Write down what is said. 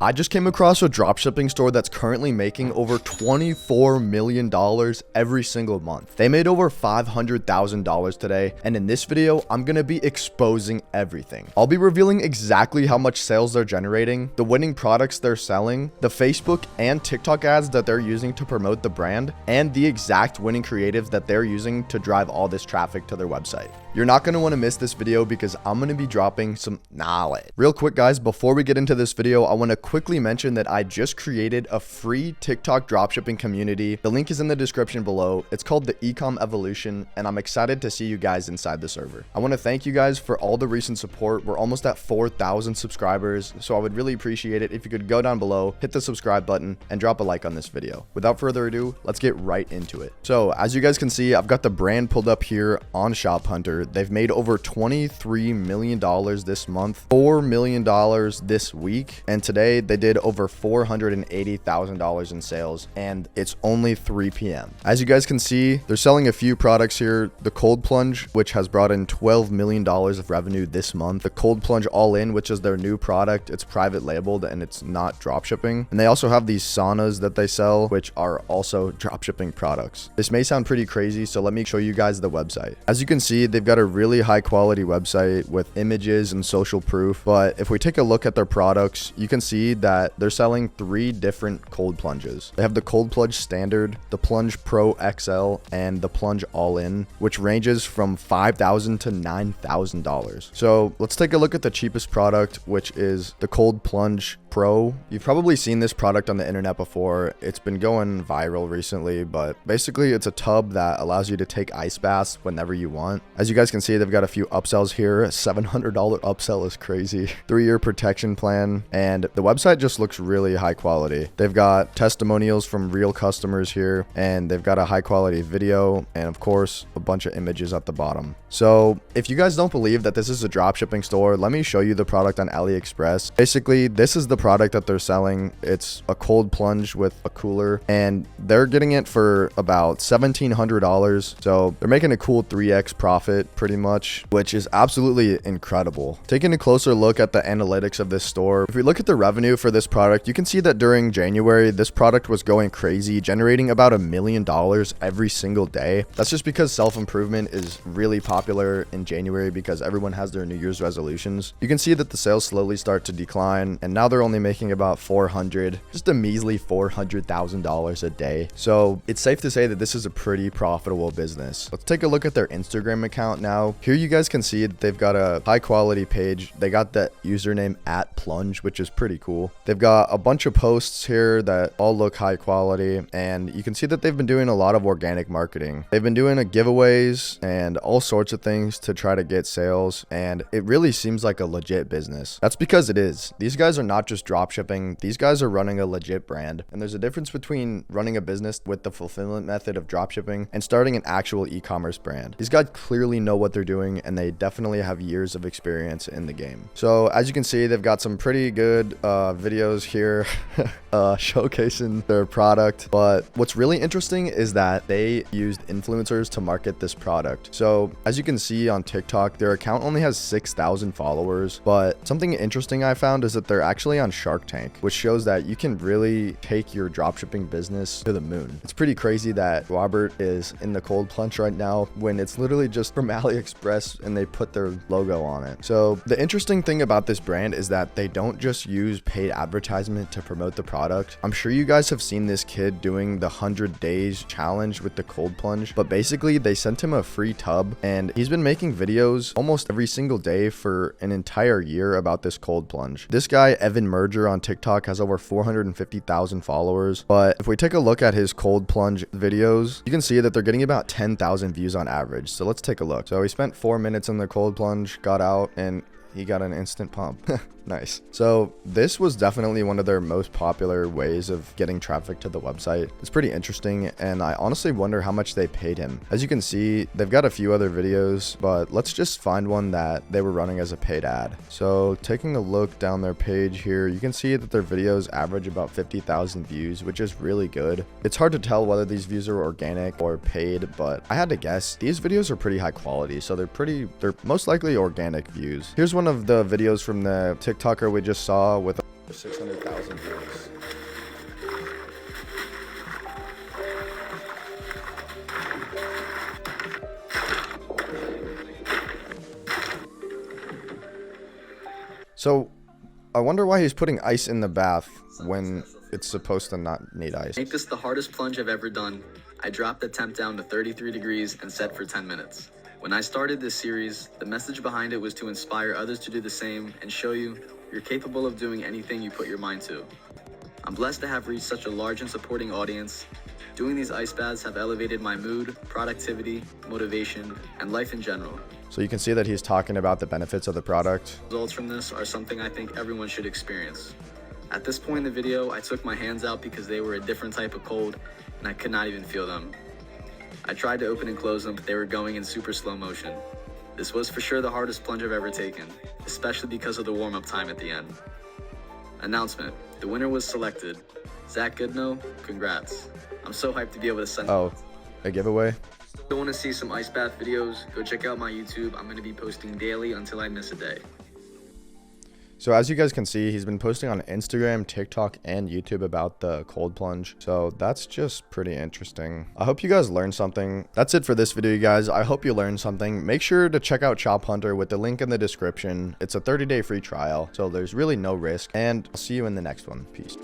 I just came across a dropshipping store that's currently making over $24 million every single month. They made over $500,000 today, and in this video, I'm gonna be exposing everything. I'll be revealing exactly how much sales they're generating, the winning products they're selling, the Facebook and TikTok ads that they're using to promote the brand, and the exact winning creatives that they're using to drive all this traffic to their website. You're not going to want to miss this video because I'm going to be dropping some knowledge. Real quick, guys, before we get into this video, I want to quickly mention that I just created a free TikTok dropshipping community. The link is in the description below. It's called the Ecom Evolution, and I'm excited to see you guys inside the server. I want to thank you guys for all the recent support. We're almost at 4,000 subscribers, so I would really appreciate it if you could go down below, hit the subscribe button, and drop a like on this video. Without further ado, let's get right into it. So, as you guys can see, I've got the brand pulled up here on Shop Hunter. They've made over $23 million this month, $4 million this week, and today they did over $480,000 in sales, and it's only 3 p.m. As you guys can see, they're selling a few products here. The Cold Plunge, which has brought in $12 million of revenue this month. The Cold Plunge All-In, which is their new product. It's private labeled and it's not drop shipping. And they also have these saunas that they sell, which are also drop shipping products. This may sound pretty crazy, so let me show you guys the website. As you can see, they've got a really high quality website with images and social proof, but if we take a look at their products, you can see that they're selling 3 different cold plunges. They have the Cold Plunge Standard, the Plunge Pro XL, and the Plunge All-In, which ranges from $5,000 to $9,000. So let's take a look at the cheapest product, which is the Cold Plunge Pro. You've probably seen this product on the internet before. It's been going viral recently, but basically it's a tub that allows you to take ice baths whenever you want. As you guys can see, they've got a few upsells here. A $700 upsell is crazy. 3-year protection plan, and the website just looks really high quality. They've got testimonials from real customers here, and they've got a high quality video, and of course a bunch of images at the bottom. So if you guys don't believe that this is a dropshipping store, let me show you the product on AliExpress. Basically, this is the product that they're selling. It's a cold plunge with a cooler, and they're getting it for about $1,700. So they're making a cool 3x profit pretty much, which is absolutely incredible. Taking a closer look at the analytics of this store, if we look at the revenue for this product, you can see that during January, this product was going crazy, generating about $1 million every single day. That's just because self-improvement is really popular in January because everyone has their New Year's resolutions. You can see that the sales slowly start to decline, and now they're only making about just a measly $400,000 a day. So it's safe to say that this is a pretty profitable business. Let's take a look at their Instagram account now. Here you guys can see that they've got a high quality page. They got that username @Plunge, which is pretty cool. They've got a bunch of posts here that all look high quality, and you can see that they've been doing a lot of organic marketing. They've been doing giveaways and all sorts of things to try to get sales, and it really seems like a legit business. That's because it is. These guys are not just drop shipping. These guys are running a legit brand, and there's a difference between running a business with the fulfillment method of drop shipping and starting an actual e-commerce brand. These guys clearly know what they're doing, and they definitely have years of experience in the game. So as you can see, they've got some pretty good videos here showcasing their product, but what's really interesting is that they used influencers to market this product. So as you can see on TikTok, their account only has 6,000 followers, but something interesting I found is that they're actually on Shark Tank, which shows that you can really take your dropshipping business to the moon. It's pretty crazy that Robert is in the Cold Plunge right now when it's literally just from AliExpress and they put their logo on it. So the interesting thing about this brand is that they don't just use paid advertisement to promote the product. I'm sure you guys have seen this kid doing the 100 days challenge with the Cold Plunge, but basically they sent him a free tub, and he's been making videos almost every single day for an entire year about this Cold Plunge. This guy, Evan Merger on TikTok, has over 450,000 followers, but if we take a look at his Cold Plunge videos, you can see that they're getting about 10,000 views on average. So let's take a look. So he spent 4 minutes in the Cold Plunge, got out, and he got an instant pump. Nice. So this was definitely one of their most popular ways of getting traffic to the website. It's pretty interesting, and I honestly wonder how much they paid him. As you can see, they've got a few other videos, but let's just find one that they were running as a paid ad. So taking a look down their page here, you can see that their videos average about 50,000 views, which is really good. It's hard to tell whether these views are organic or paid, but I had to guess these videos are pretty high quality, so they're most likely organic views. Here's one of the videos from the TikToker we just saw with 600,000 views. So, I wonder why he's putting ice in the bath when it's supposed to not need ice. Make this the hardest plunge I've ever done. I dropped the temp down to 33 degrees and set for 10 minutes. When I started this series, the message behind it was to inspire others to do the same and show you you're capable of doing anything you put your mind to. I'm blessed to have reached such a large and supporting audience. Doing these ice baths have elevated my mood, productivity, motivation, and life in general. So you can see that he's talking about the benefits of the product. Results from this are something I think everyone should experience. At this point in the video, I took my hands out because they were a different type of cold and I could not even feel them. I tried to open and close them, but they were going in super slow motion. This was for sure the hardest plunge I've ever taken, especially because of the warm-up time at the end. Announcement: the winner was selected. Zach Goodnow, congrats. I'm so hyped to be able to send. Oh, a giveaway? If you want to see some ice bath videos, go check out my YouTube. I'm going to be posting daily until I miss a day. So as you guys can see, he's been posting on Instagram, TikTok, and YouTube about the cold plunge. So that's just pretty interesting. I hope you guys learned something. That's it for this video, you guys. I hope you learned something. Make sure to check out Shop Hunter with the link in the description. It's a 30-day free trial, so there's really no risk. And I'll see you in the next one. Peace.